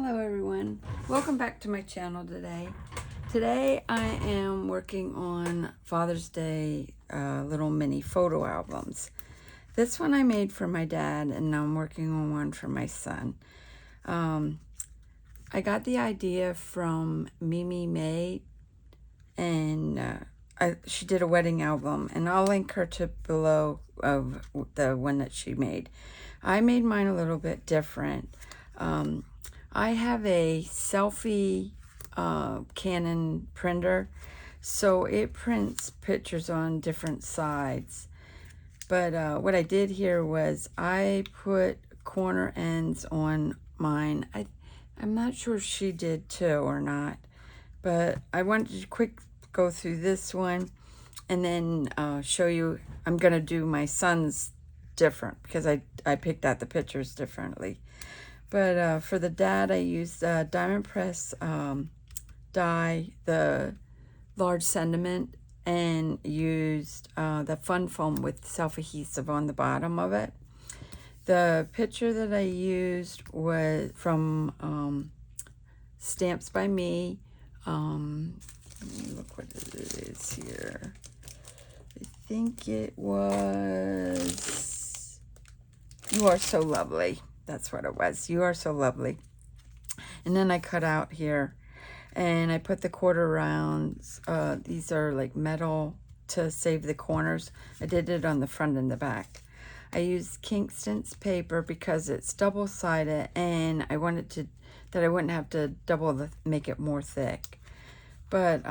Hello everyone, welcome back to my channel today. Today I am working on Father's Day little mini photo albums. This one I made for my dad and now I'm working on one for my son. I got the idea from Maymay and she did a wedding album and I'll link her to below of the one that she made. I made mine a little bit different. I have a selfie Canon printer, so it prints pictures on different sides. But what I did here was I put corner ends on mine. I'm not sure if she did too or not, but I wanted to quick go through this one and then show you. I'm going to do my son's different because I picked out the pictures differently. But for the dad, I used Diamond Press die, the large sentiment, and used the Fun Foam with self-adhesive on the bottom of it. The picture that I used was from Stamps by Me. Let me look what it is here. I think it was You Are So Lovely. That's what it was. You Are So Lovely. And then I cut out here and I put the quarter rounds. These are like metal to save the corners. I did it on the front and the back. I used Kingston's paper because it's double-sided and I wanted that I wouldn't have to make it more thick. But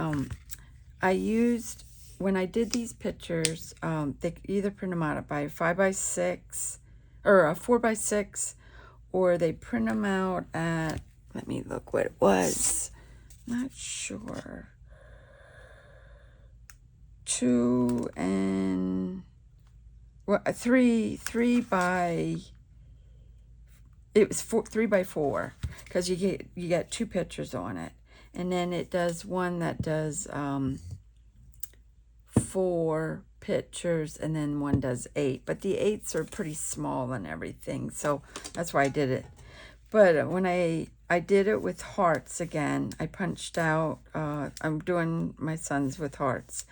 I used, when I did these pictures, they either print them out by 5x6 or a 4x6, or they print them out at, let me look what it was, not sure, 2 and, well, 3 by, it was 3 by 4, because you get 2 pictures on it. And then it does one that does 4 pictures, and then one does 8, but the 8s are pretty small and everything, so that's why I did it. But when I did it with hearts again, I punched out, I'm doing my son's with hearts,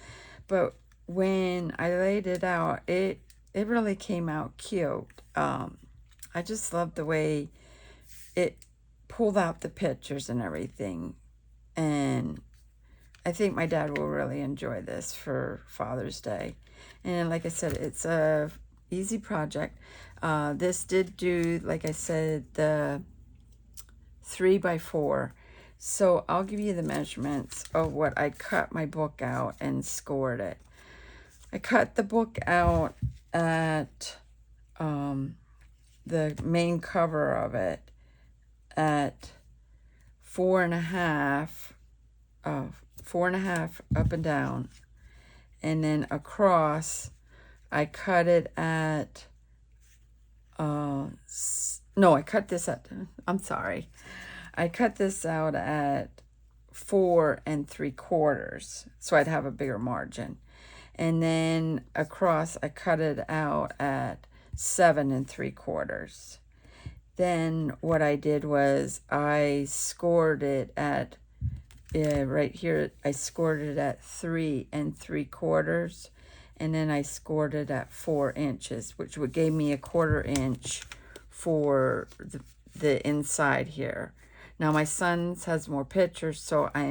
but when I laid it out, it really came out cute. I just love the way it pulled out the pictures and everything, and I think my dad will really enjoy this for Father's Day. And like I said, it's a easy project. This did do, like I said, the 3 by 4. So I'll give you the measurements of what I cut my book out and scored it. I cut the book out at the main cover of it at 4.5. 4.5 up and down, and then across I cut it at I cut this out at 4 3/4, so I'd have a bigger margin. And then across I cut it out at 7 3/4. Then what I did was I scored it at right here, I scored it at 3 3/4, and then I scored it at 4 inches, which would give me a 1/4 inch for the inside here. Now my son's has more pictures, so I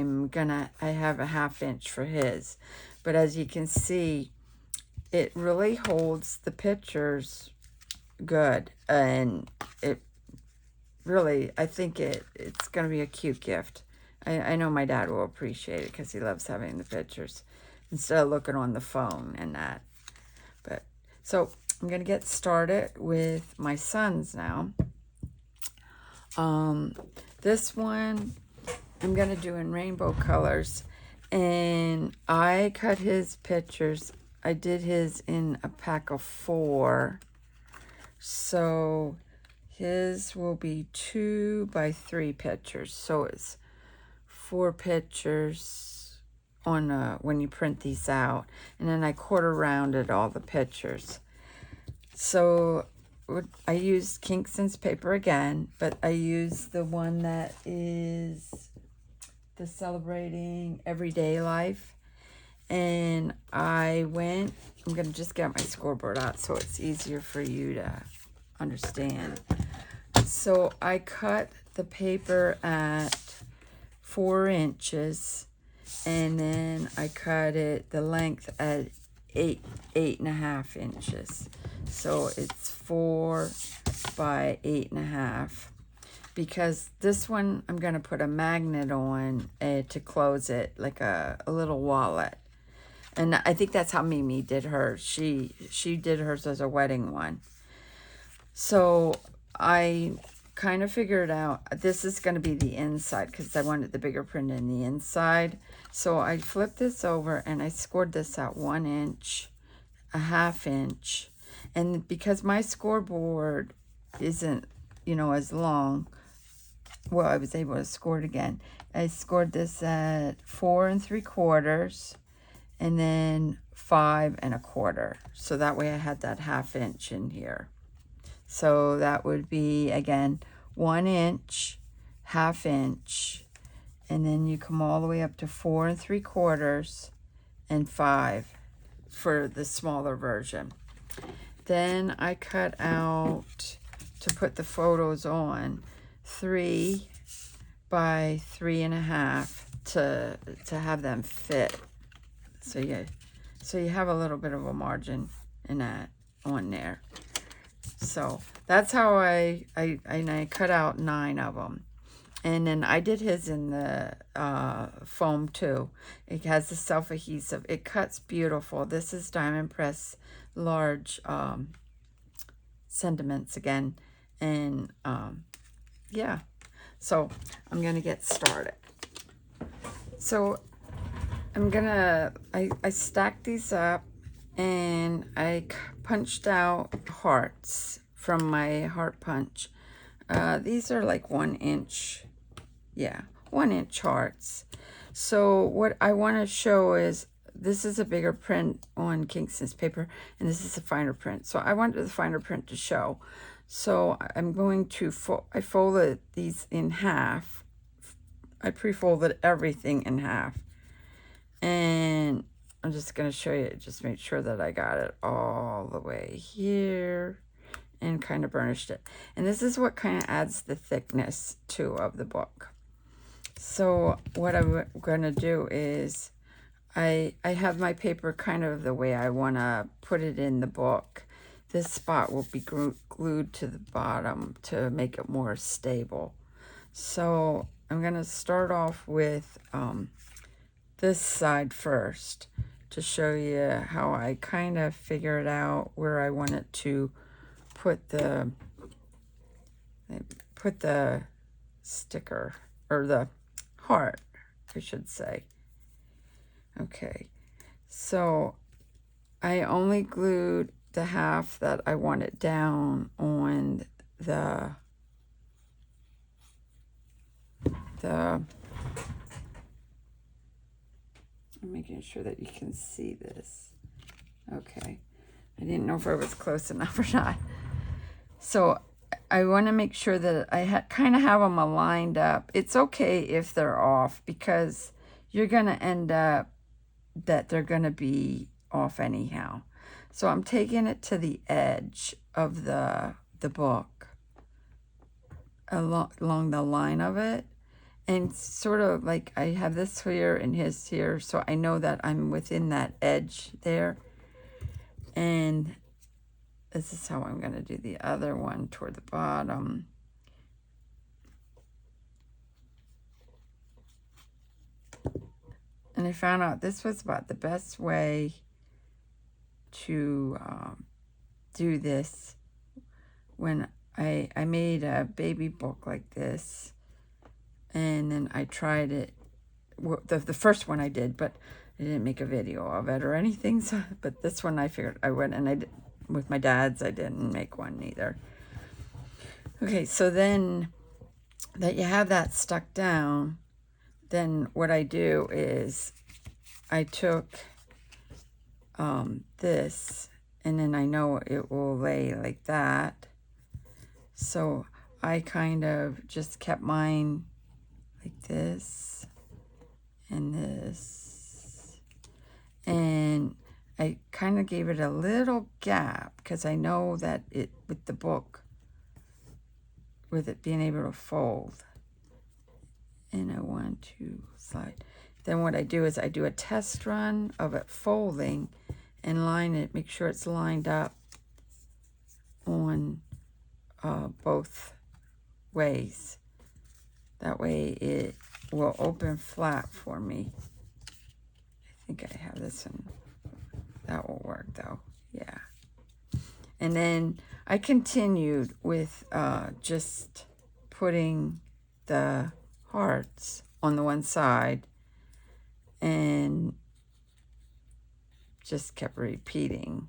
have a 1/2 inch for his. But as you can see, it really holds the pictures good, and it really, I think it's going to be a cute gift. I know my dad will appreciate it because he loves having the pictures instead of looking on the phone and that. But so I'm going to get started with my son's now. This one I'm going to do in rainbow colors, and I cut his pictures. I did his in a pack of 4, so his will be 2 by 3 pictures. So it's 4 pictures on when you print these out, and then I 1/4 rounded all the pictures. So I used Kingston's paper again, but I used the one that is the Celebrating Everyday Life. And I'm going to just get my scoreboard out so it's easier for you to understand. So I cut the paper at 4 inches, and then I cut it the length at 8.5 inches. So it's 4 by 8.5. Because this one I'm going to put a magnet on to close it, like a little wallet. And I think that's how Mimi did hers. She did hers as a wedding one. So I kind of figured out this is going to be the inside because I wanted the bigger print in the inside. So I flipped this over and I scored this at 1 inch, a 1/2 inch. And because my scoreboard isn't, as long, well, I was able to score it again. I scored this at 4 3/4. And then 5 1/4. So that way I had that 1/2 inch in here. So that would be, again, 1 inch, 1/2 inch, and then you come all the way up to 4 3/4 and 5 for the smaller version. Then I cut out, to put the photos on, 3 by 3.5 to have them fit. So you have a little bit of a margin in that on there. So that's how I cut out 9 of them. And then I did his in the foam too. It has the self-adhesive. It cuts beautiful. This is Diamond Press large sentiments again. And yeah, so I'm going to get started. So I stacked these up and I punched out hearts from my heart punch. These are like 1 inch, 1 inch hearts. So what I want to show is, this is a bigger print on Kingston's paper and this is a finer print. So I wanted the finer print to show. So I'm going to, I folded these in half. I pre-folded everything in half. And I'm just going to show you, just make sure that I got it all the way here and kind of burnished it. And this is what kind of adds the thickness too of the book. So what I'm going to do is I have my paper kind of the way I want to put it in the book. This spot will be glued to the bottom to make it more stable. So I'm going to start off with this side first to show you how I kind of figured out where I wanted to put the sticker, or the heart, I should say. Okay, so I only glued the half that I wanted down on the I'm making sure that you can see this. Okay, I didn't know if I was close enough or not. So I want to make sure that I kind of have them aligned up. It's okay if they're off, because you're going to end up that they're going to be off anyhow. So I'm taking it to the edge of the book, along the line of it. And sort of like I have this here and his here, so I know that I'm within that edge there. And this is how I'm going to do the other one toward the bottom. And I found out this was about the best way to do this when I made a baby book like this. And then I tried it, the first one I did, but I didn't make a video of it or anything. So, but this one I figured I would, and I did, with my dad's, I didn't make one either. Okay, so then that you have that stuck down, then what I do is I took this, and then I know it will lay like that. So I kind of just kept mine like this and this. And I kind of gave it a little gap because I know that it, with the book, with it being able to fold. And I want to slide. Then what I do is I do a test run of it folding and line it, make sure it's lined up on both ways. That way it will open flat for me. I think I have this one. That will work though, yeah. And then I continued with just putting the hearts on the one side and just kept repeating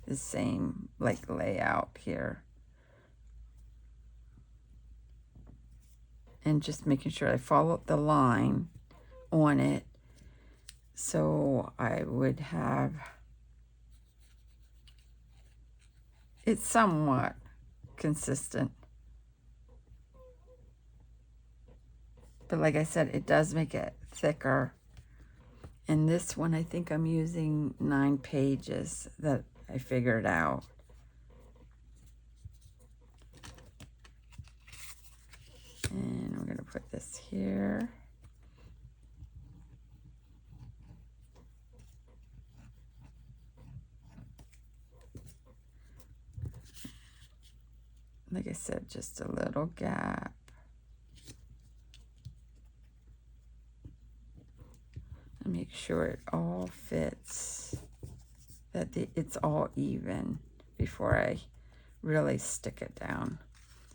the same like layout here. And just making sure I followed the line on it so I would have it somewhat consistent. But like I said, it does make it thicker. And this one, I think I'm using 9 pages that I figured out. And I'm going to put this here. Like I said, just a little gap. And make sure it all fits, that it's all even before I really stick it down.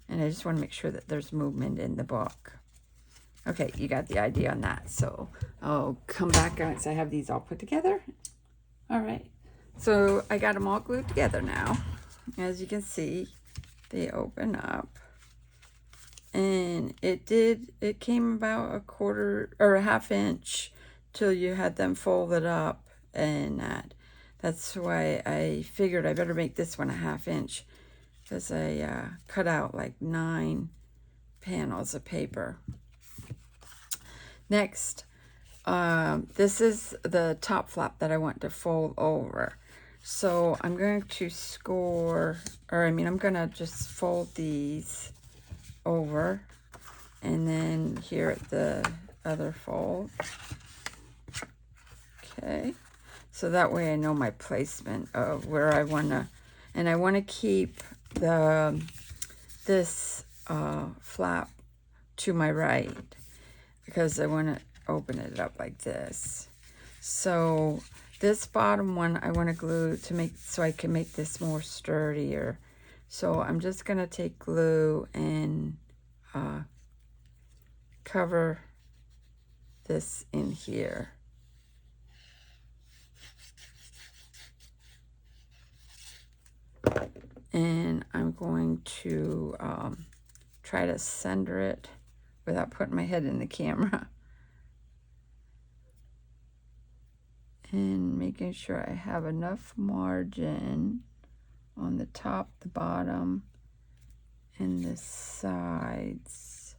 And I just want to make sure that there's movement in the book. Okay, you got the idea on that. So I'll come back once I have these all put together. All right, so I got them all glued together now. As you can see, they open up. And it came about a quarter or a half inch till you had them folded up. And that's why I figured I better make this one a half inch, because I cut out like 9 panels of paper. Next, this is the top flap that I want to fold over. So I'm going to I'm going to just fold these over, and then here at the other fold. Okay, so that way I know my placement of where I want to, and I want to keep this flap to my right because I want to open it up like this. So this bottom one I want to glue to make, so I can make this more sturdier. So I'm just going to take glue and cover this in here. And I'm going to try to center it without putting my head in the camera. And making sure I have enough margin on the top, the bottom, and the sides.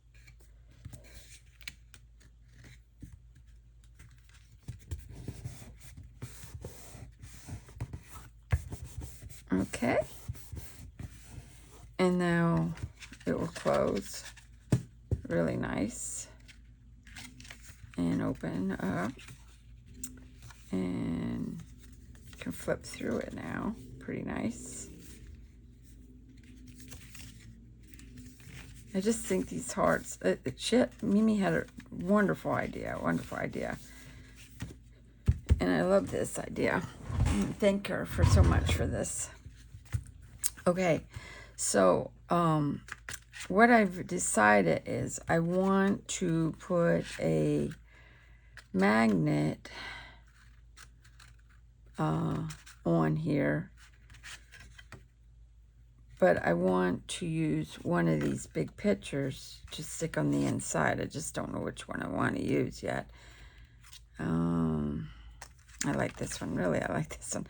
Okay. And now it will close really nice and open up. And you can flip through it now. Pretty nice. I just think these hearts, Mimi had a wonderful idea, And I love this idea. And thank her for so much for this. Okay, so what I've decided is I want to put a magnet on here, but I want to use one of these big pictures to stick on the inside. I just don't know which one I want to use yet. I like this one, really, I like this one.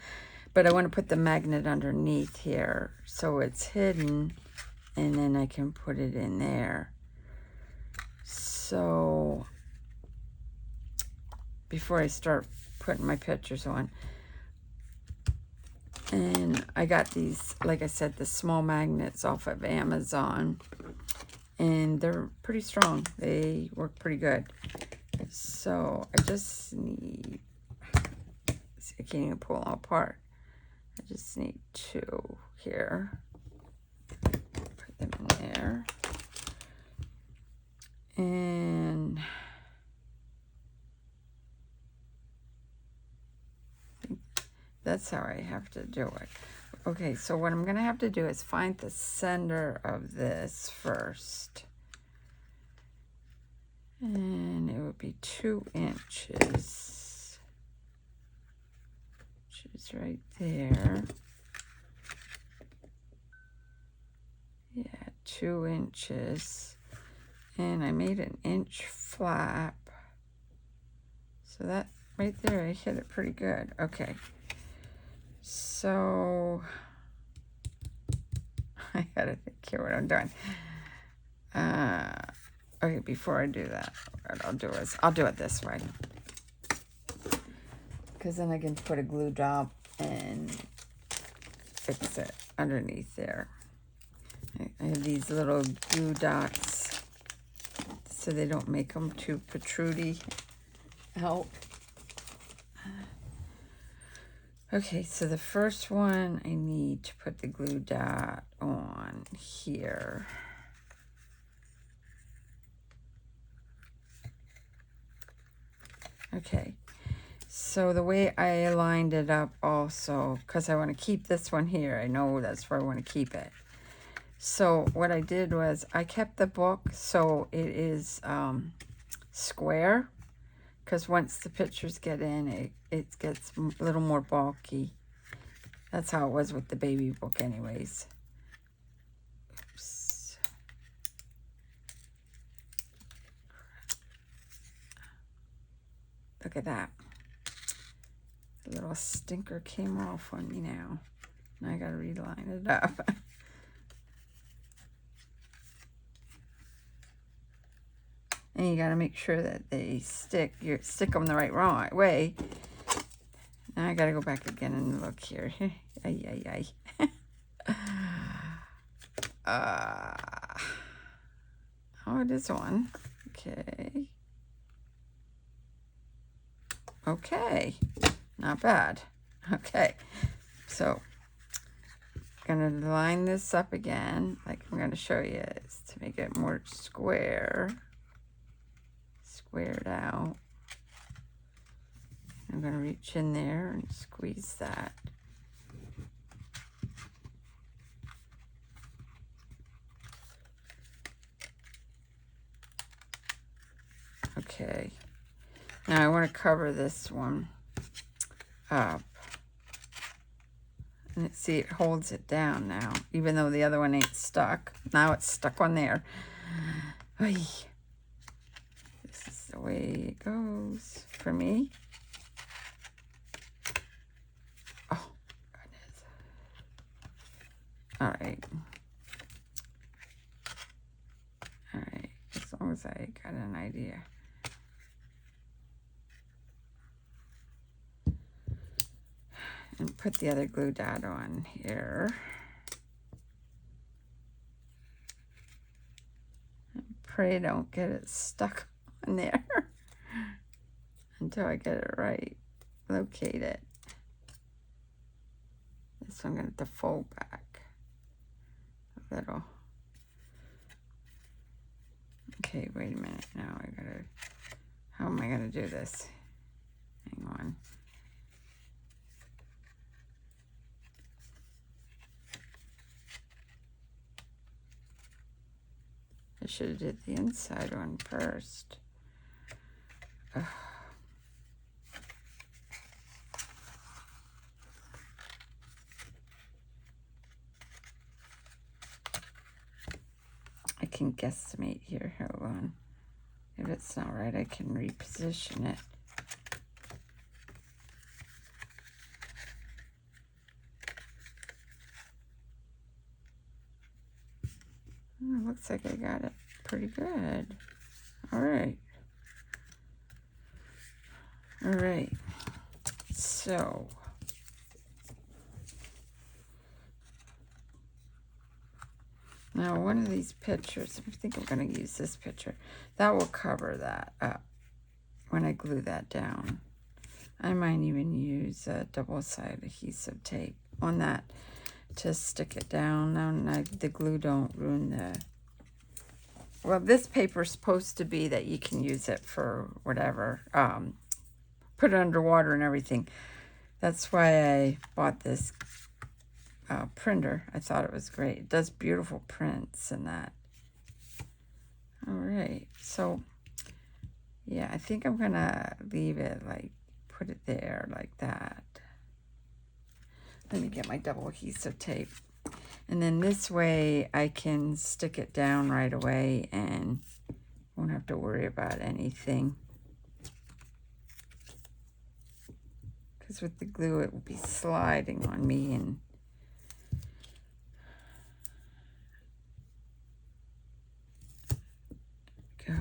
But I want to put the magnet underneath here so it's hidden and then I can put it in there. So before I start putting my pictures on. And I got these, like I said, the small magnets off of Amazon. And they're pretty strong. They work pretty good. So I just need, see, I can't even pull them apart. I just need 2 here. Put them in there. And that's how I have to do it. Okay, so what I'm going to have to do is find the center of this first. And it would be 2 inches. Which is right there. Yeah, 2 inches. And I made an inch flap. So that right there, I hit it pretty good. Okay. So I gotta think here what I'm doing. Okay, before I do that, what I'll do is I'll do it this way, because then I can put a glue dot and fix it underneath there. I have these little glue dots so they don't make them too protrudy out. Okay, so the first one, I need to put the glue dot on here. Okay, so the way I lined it up also, because I want to keep this one here, I know that's where I want to keep it. So what I did was I kept the book so it is square, because once the pictures get in, it gets a little more bulky. That's how it was with the baby book anyways. Oops. Look at that. The little stinker came off on me now. Now I gotta reline it up. And you gotta make sure that they stick. You stick them the right way. Now I gotta go back again and look here. Ay, ay, ay. Oh, it is on. Okay. Okay. Not bad. Okay. So, I'm gonna line this up again, like I'm gonna show you, is to make it more squared out. I'm going to reach in there and squeeze that. Okay. Now I want to cover this one up. And see, it holds it down now, even though the other one ain't stuck. Now it's stuck on there. Oy. This is the way it goes for me. Oh, goodness. All right. All right, as long as I got an idea. And put the other glue dot on here. And pray don't get it stuck on there until I get it right. Locate it. This one I'm going to have to fold back a little. Okay, wait a minute. Now I gotta, how am I gonna do this? Hang on. I should have did the inside one first. Ugh. I can guesstimate here. Hold on. If it's not right, I can reposition it. It looks like I got it pretty good. All right. All right. So now one of these pictures, I think I'm going to use this picture. That will cover that up when I glue that down. I might even use a double-sided adhesive tape on that to stick it down. Now the glue don't ruin the... Well, this paper's supposed to be that you can use it for whatever. Put it underwater and everything. That's why I bought this printer. I thought it was great. It does beautiful prints and that. All right. So, yeah, I think I'm going to leave it like, put it there like that. Let me get my double adhesive tape. And then this way I can stick it down right away and won't have to worry about anything. Because with the glue it will be sliding on me and go.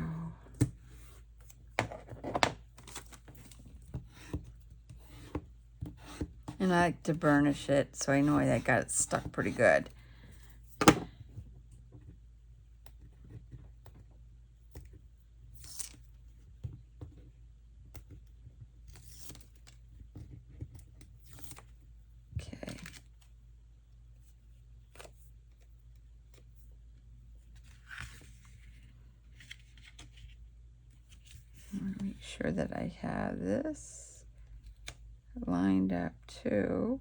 And I like to burnish it, so I know I got it stuck pretty good. Okay. I want to make sure that I have this lined up too.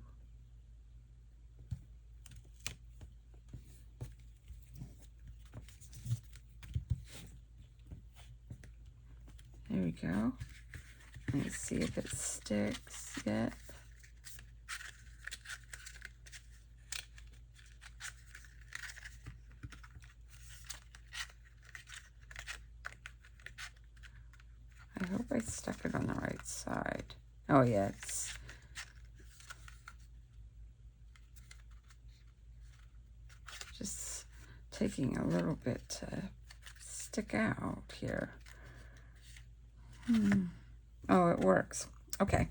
There we go. Let's see if it sticks yet. I hope I stuck it on the right side. Oh yeah, it's just taking a little bit to stick out here. Oh, it works. Okay.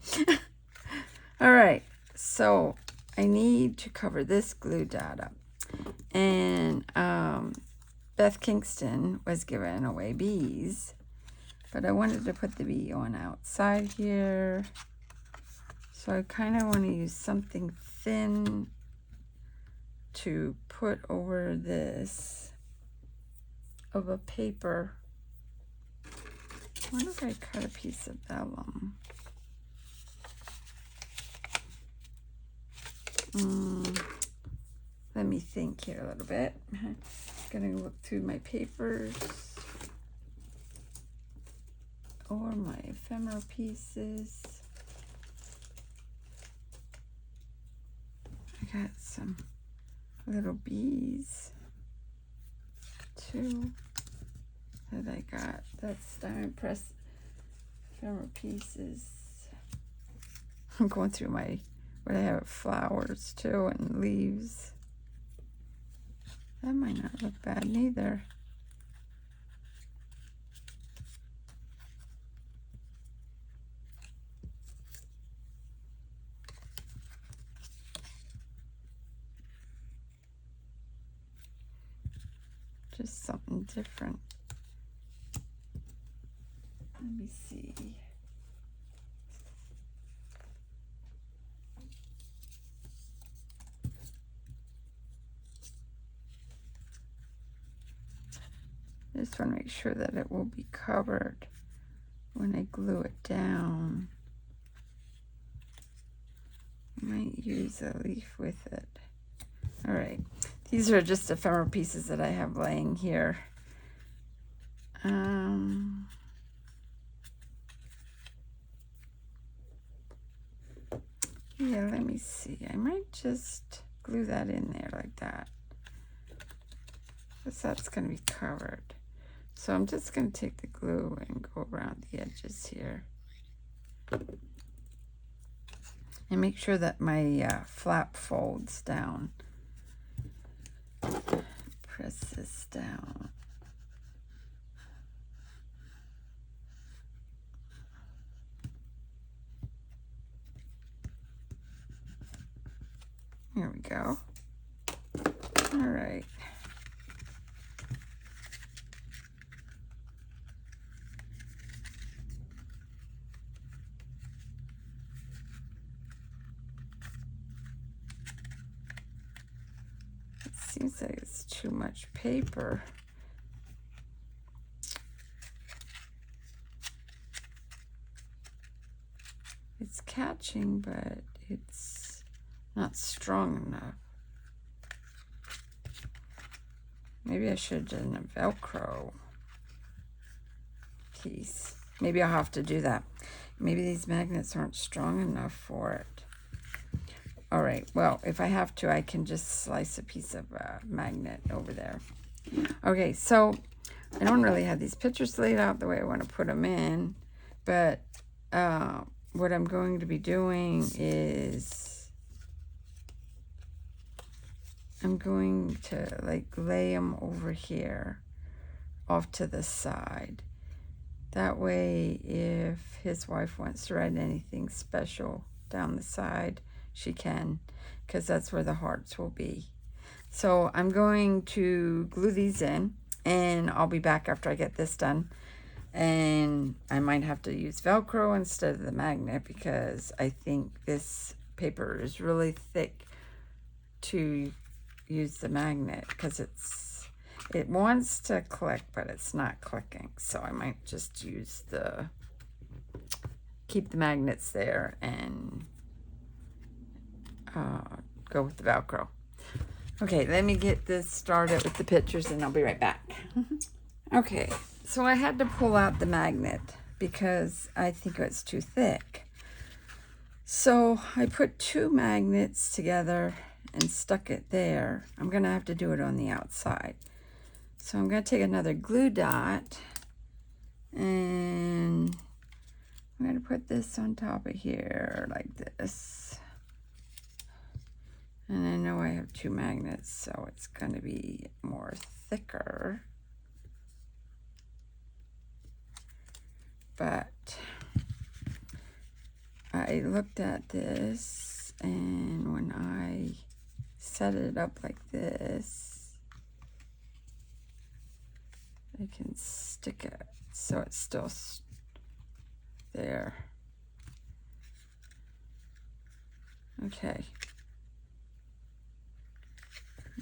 All right. So I need to cover this glue dot up. And Beth Kingston was giving away bees. But I wanted to put the bee on outside here. So I kind of want to use something thin to put over this of a paper. I wonder if I cut a piece of vellum. Let me think here a little bit. I'm gonna look through my papers or my ephemera pieces. I got some little bees too that I got. That's diamond press ephemera pieces. I'm going through my, what I have, flowers too and leaves. That might not look bad neither. Just something different. Let me see. Just want to make sure that it will be covered when I glue it down. I might use a leaf with it. All right. These are just ephemera pieces that I have laying here. Yeah, let me see. I might just glue that in there like that. Because that's going to be covered. So I'm just going to take the glue and go around the edges here. And make sure that my flap folds down press this down. Here we go. All right. It seems like it's too much paper. It's catching, but it's not strong enough. Maybe I should have done a Velcro piece. Maybe I'll have to do that. Maybe these magnets aren't strong enough for it. All right, well, if I have to, I can just slice a piece of magnet over there. Okay, so I don't really have these pictures laid out the way I want to put them in, but what I'm going to be doing is I'm going to like lay them over here off to the side. That way, if his wife wants to write anything special down the side, she can, because that's where the hearts will be. So I'm going to glue these in, and I'll be back after I get this done. And I might have to use Velcro instead of the magnet, because I think this paper is really thick to use the magnet, because it wants to click, but it's not clicking. So I might just use keep the magnets there and go with the Velcro. Okay, let me get this started with the pictures and I'll be right back. Okay, so I had to pull out the magnet because I think it was too thick. So I put 2 magnets together and stuck it there. I'm going to have to do it on the outside. So I'm going to take another glue dot and I'm going to put this on top of here like this. And I know I have 2 magnets, so it's going to be more thicker. But I looked at this, and when I set it up like this, I can stick it so it's still there. Okay.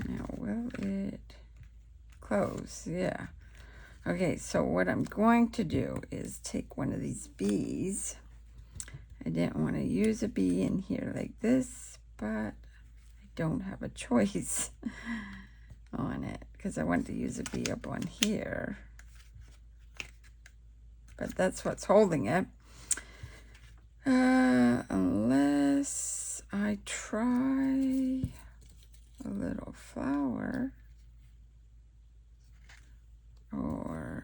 Now, will it close? Yeah. Okay, so what I'm going to do is take one of these bees. I didn't want to use a bee in here like this, but I don't have a choice on it because I want to use a bee up on here. But that's what's holding it. Unless I try a little flower, or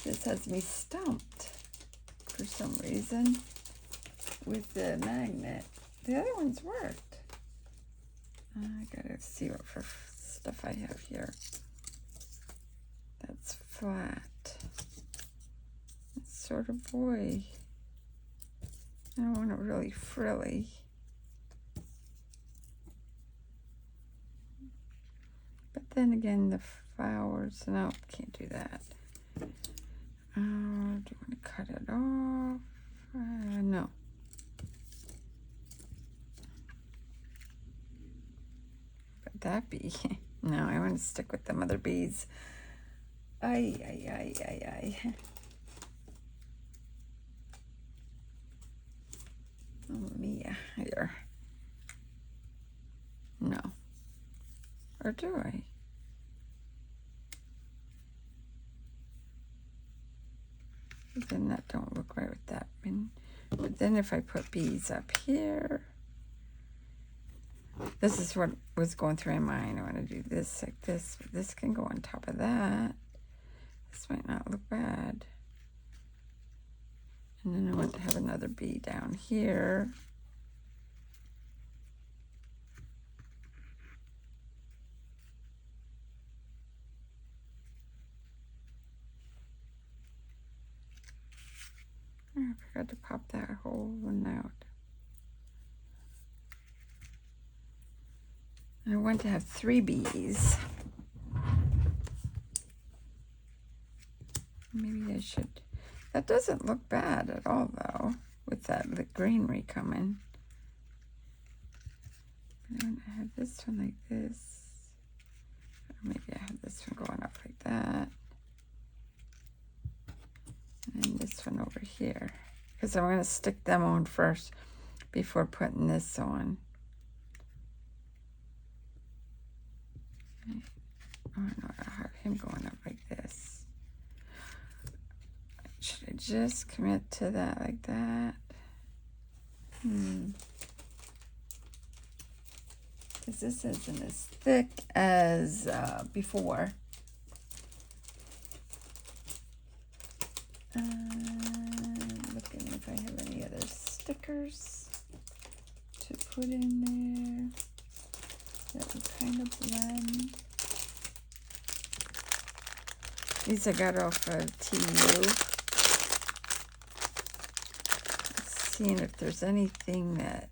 this has me stumped for some reason with the magnet. The other ones worked. I gotta see what for stuff I have here. That's flat. It's sort of boy. I don't want it really frilly. But then again, the flowers, no, can't do that. Do you want to cut it off? No. But that bee, no, I want to stick with them other bees. Ay. Oh, Mia, here. No. Or do I? But then that don't look right with that. But then if I put bees up here, this is what was going through my mind. I want to do this like this, but this can go on top of that. This might not look bad. And then I want to have another bee down here. I forgot to pop that whole one out. I want to have 3 bees. Maybe I should. That doesn't look bad at all, though, with that greenery coming. I have this one like this. Or maybe I have this one going up like that. And then this one over here. Because I'm going to stick them on first before putting this on. Oh no, I'll have him going up like this. Should I just commit to that like that? Because this isn't as thick as before. Looking if I have any other stickers to put in there that would kind of blend. These I got off of TU. Seeing if there's anything that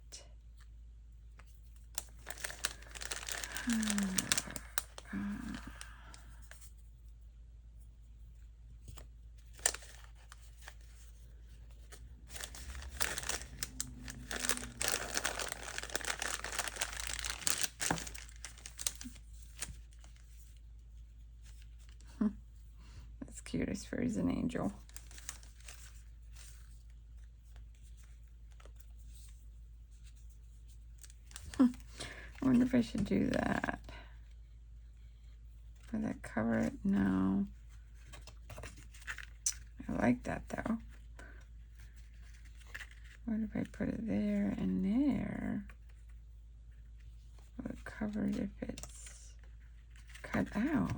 that's cute. I swear he's an angel. I wonder if I should do that. Will that cover it? No. I like that though. What if I put it there and there? Will it cover it if it's cut out?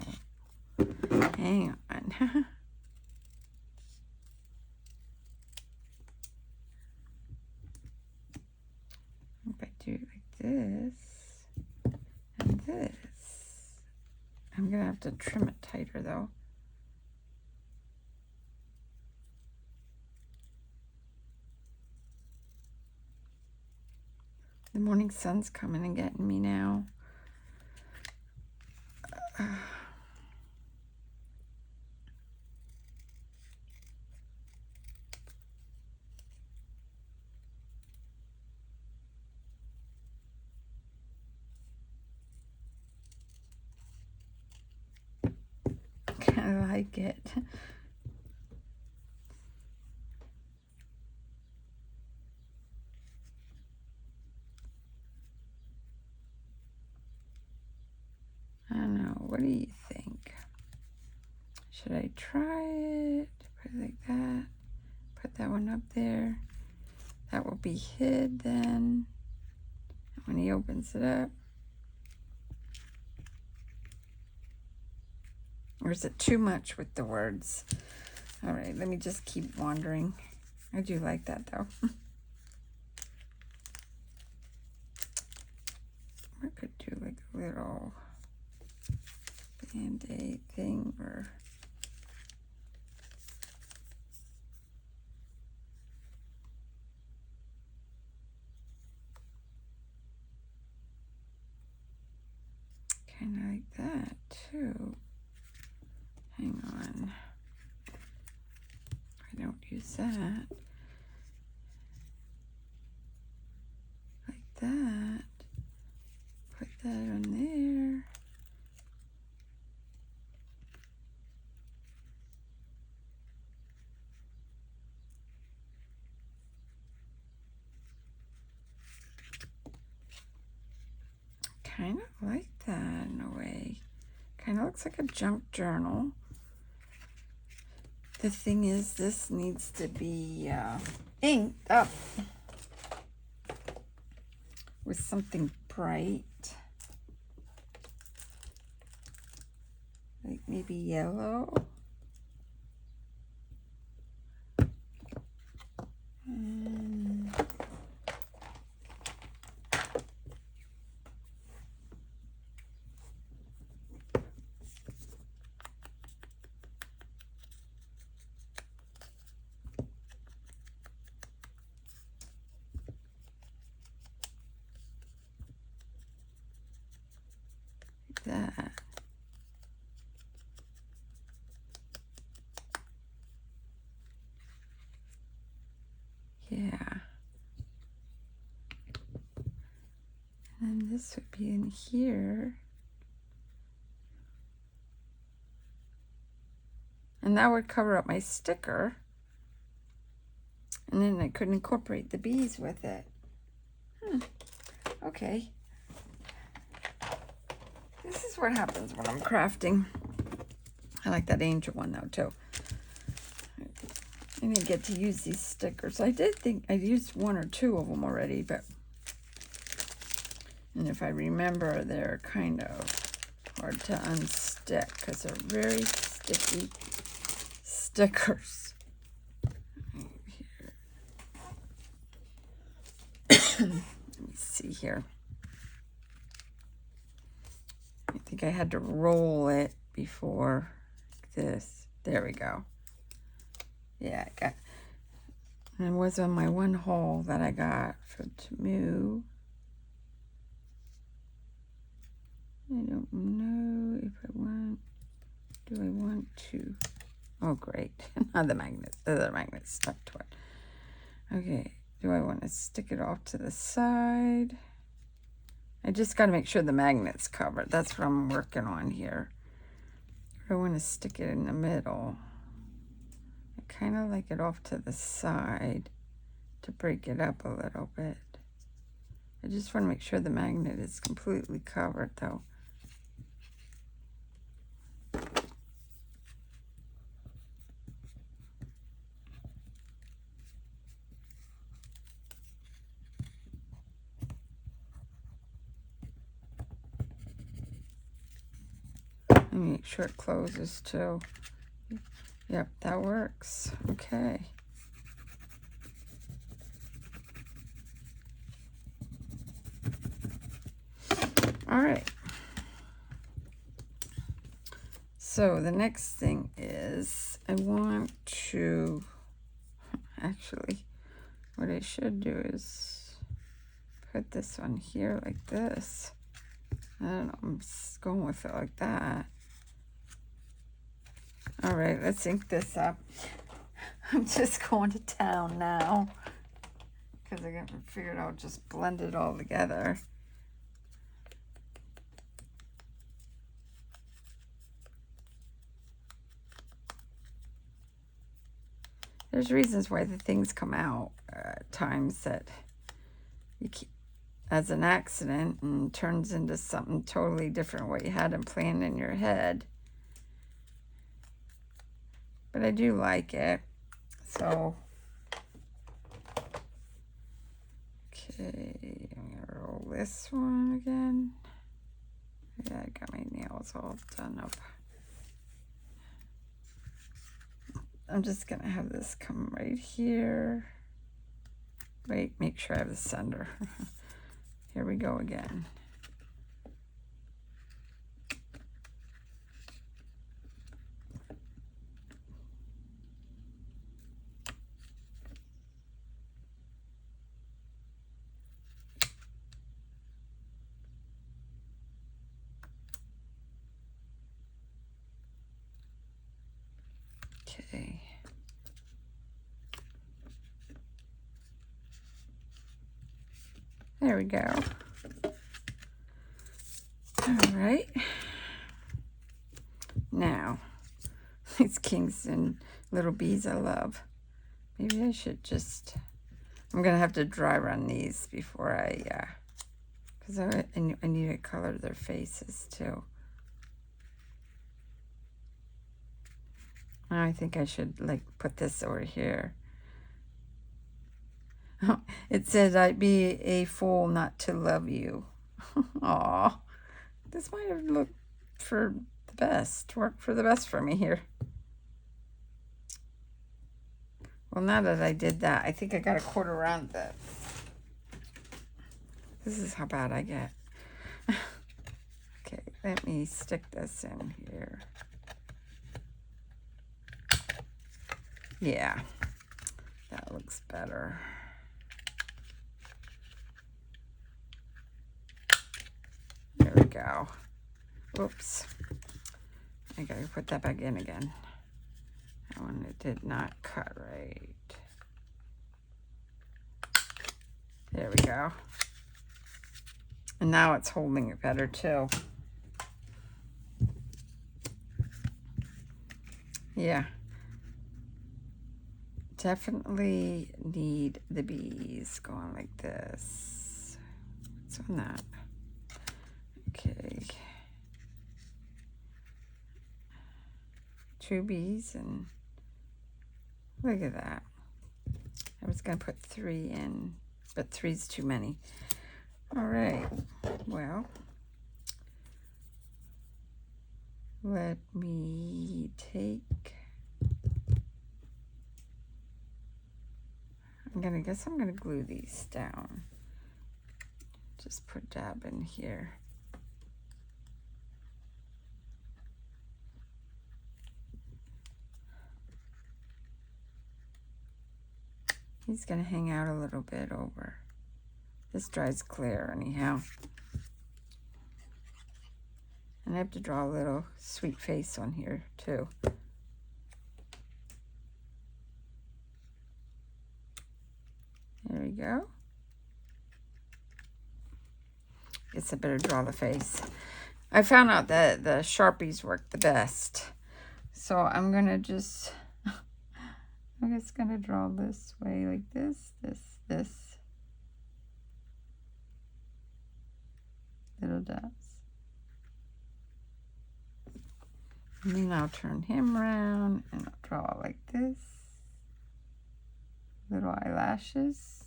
Hang on. If I do it like this and this, I'm gonna have to trim it tighter though. The morning sun's coming and getting me now. I like it. I don't know. What do you think? Should I try it? Put it like that. Put that one up there. That will be hid then. When he opens it up. Or is it too much with the words? All right, let me just keep wandering. I do like that though. I could do like a little Band-Aid thing or kind of like that too. Hang on. I don't use that. Like that. Put that on there. Kind of like that in a way. Kind of looks like a junk journal. The thing is, this needs to be inked up with something bright. Like maybe yellow. And Yeah. And then this would be in here. And that would cover up my sticker. And then I could incorporate the bees with it. Okay. This is what happens when I'm crafting. I like that angel one though too. I didn't get to use these stickers. I did think I used 1 or 2 of them already, but and if I remember, they're kind of hard to unstick because they're very sticky stickers. Let me see here. I think I had to roll it before this. There we go. Yeah, I got, and it was on my one haul that I got for Temu. I don't know if I want, do I want to, oh great, not the magnet, the other magnet stuck to it. Okay, do I want to stick it off to the side? I just got to make sure the magnet's covered. That's what I'm working on here. I want to stick it in the middle. I kind of like it off to the side to break it up a little bit. I just want to make sure the magnet is completely covered though. Make sure it closes too. Yep, that works. Okay. All right. So the next thing is I want to, actually, what I should do is put this one here like this. I don't know, I'm just going with it like that. All right, let's ink this up. I'm just going to town now because I figured I'll just blend it all together. There's reasons why the things come out at times that you keep as an accident and turns into something totally different what you had them planned in your head. But I do like it. So, okay, I'm gonna roll this one again. Yeah, I got my nails all done up. I'm just gonna have this come right here. Wait, make sure I have the sender. Here we go again. Okay. There we go. All right. Now, these Kingston little bees I love. Maybe I should just, I'm going to have to dry run these before I, because I need to color their faces too. I think I should like put this over here. It says, I'd be a fool not to love you. Aw, this might have looked for the best, worked for the best for me here. Well, now that I did that, I think I got a quarter around that. This is how bad I get. Okay, let me stick this in here. Yeah, that looks better. There we go. Oops. I gotta put that back in again. That one, it did not cut right. There we go. And now it's holding it better too. Yeah. Definitely need the bees going like this. What's on that? Okay. 2 bees, and look at that. I was going to put 3 in, but 3's too many. All right. Well, let me take... I'm gonna glue these down. Just put dab in here. He's gonna hang out a little bit over. This dries clear anyhow. And I have to draw a little sweet face on here too. There we go. Guess I better draw the face. I found out that the Sharpies work the best. So I'm gonna just, I'm just gonna draw this way, like this. Little dots. And then I'll turn him around and I'll draw like this. Little eyelashes.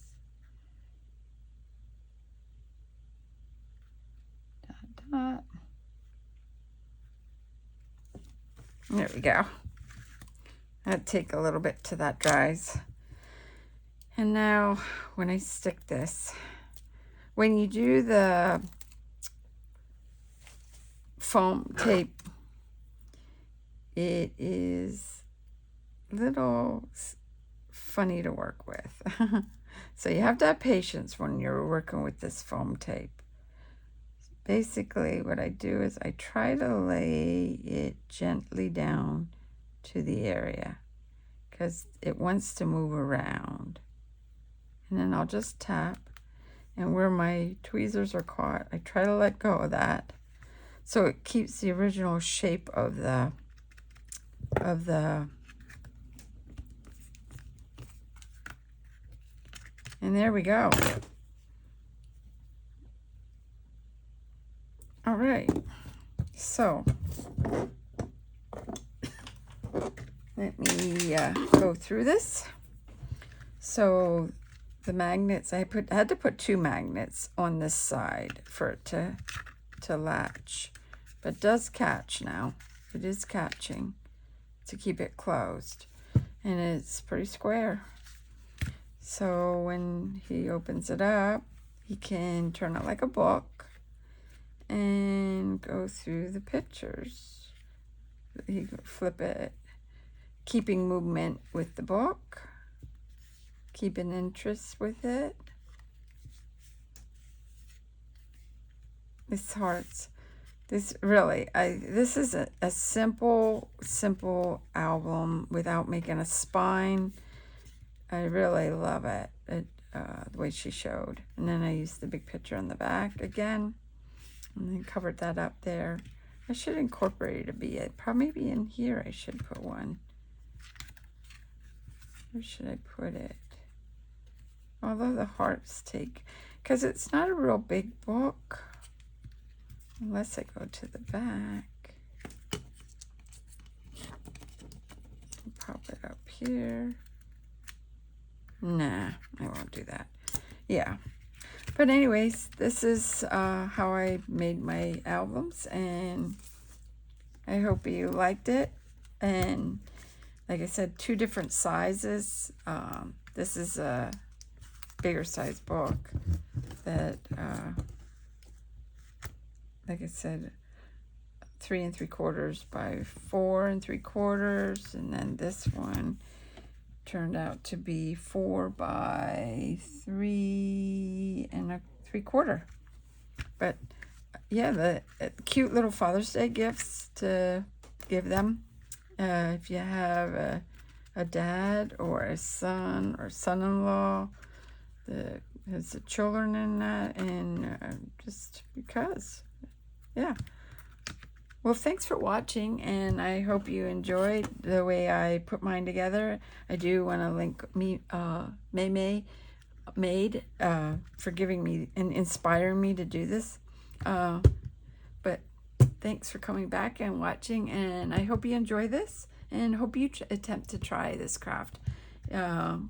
Dot. There we go. That'll take a little bit till that dries. And now when I stick this, when you do the foam tape, it is a little funny to work with. So you have to have patience when you're working with this foam tape. Basically, what I do is I try to lay it gently down to the area because it wants to move around. And then I'll just tap, and where my tweezers are caught, I try to let go of that so it keeps the original shape of the and there we go. All right, so let me go through this. So the magnets, I had to put 2 magnets on this side for it to latch, but it does catch now. It is catching to keep it closed, and it's pretty square. So when he opens it up, he can turn it like a book and go through the pictures. He can flip it, keeping movement with the book, keeping interest with it. This hearts. This really, this is a simple album without making a spine. I really love it. The way she showed. And then I used the big picture on the back again. And then covered that up there. I should incorporate a bee. Probably maybe in here I should put one. Where should I put it? Although the hearts take, because it's not a real big book. Unless I go to the back. Pop it up here. Nah, I won't do that. Yeah. But anyways, this is how I made my albums, and I hope you liked it. And like I said, 2 different sizes. This is a bigger size book that, like I said, 3 3/4 by 4 3/4, and then this one turned out to be 4 by 3 3/4. But yeah, the cute little Father's Day gifts to give them. If you have a dad or a son or son-in-law, the has the children in that, and just because. Yeah. Well, thanks for watching, and I hope you enjoyed the way I put mine together. I do want to link Maymay made for giving me and inspiring me to do this. But thanks for coming back and watching, and I hope you enjoy this, and hope you attempt to try this craft. I'll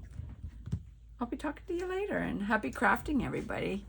be talking to you later, and happy crafting, everybody.